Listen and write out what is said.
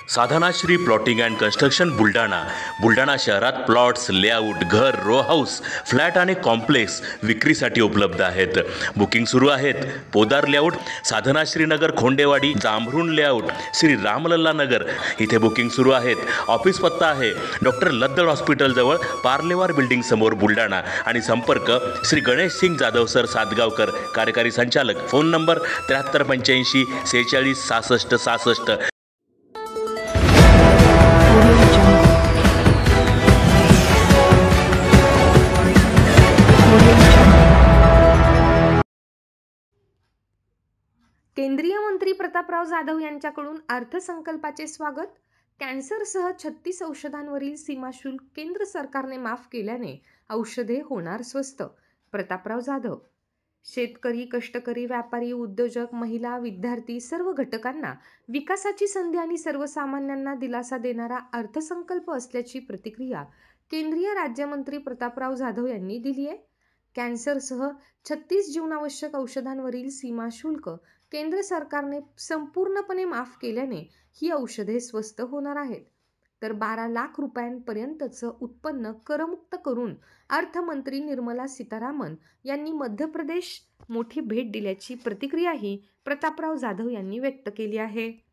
Sadhanashri plotting and construction Buldhana शहरात plots, layout, घर, row house, flat आणि कॉम्प्लेक्स विक्रीसाठी उपलब्ध आहेत. बुकिंग सुरू आहेत. पोदार लेआउट, साधनाश्री नगर, खोंडेवाडी, जांभरुण लेआउट, श्री रामलल्ला नगर इथे बुकिंग सुरू आहेत. ऑफिस पत्ता आहे डॉक्टर लद्दड हॉस्पिटल जवळ, पार्लेवार बिल्डिंग समोर, बुलढाणा. आणि संपर्क श्री गणेश सिंग जाधव सर सातगावकर, कार्यकारी संचालक. Phone number 7385 46 66 66. केंद्रीय मंत्री प्रतापराव जाधव यांच्याकडून अर्थसंकल्पाचे स्वागत. कॅन्सरसह 36 औषधांवरील सीमाशुल्क केंद्र सरकारने माफ केल्याने औषधे होणार स्वस्त. प्रतापराव जाधव. शेतकरी, कष्टकरी, व्यापारी, उद्योजक, महिला, विद्यार्थी सर्व घटकांना विकासाची संधी आणि सर्वसामान्यांना दिलासा देणारा अर्थसंकल्प असल्याची प्रतिक्रिया केंद्रीय राज्यमंत्री प्रतापराव जाधव यांनी दिली आहे. कॅन्सरसह 36 जीवनावश्यक औषधांवरील सीमाशुल्क केंद्र सरकारने संपूर्णपणे माफ केल्याने ही औषधे स्वस्त होणार आहेत. तर 12 लाख रुपयांपर्यंतचं उत्पन्न करमुक्त करून अर्थमंत्री निर्मला सीतारामन यांनी मध्य प्रदेश मोठी भेट दिल्याची प्रतिक्रियाही प्रतापराव जाधव यांनी व्यक्त केली आहे.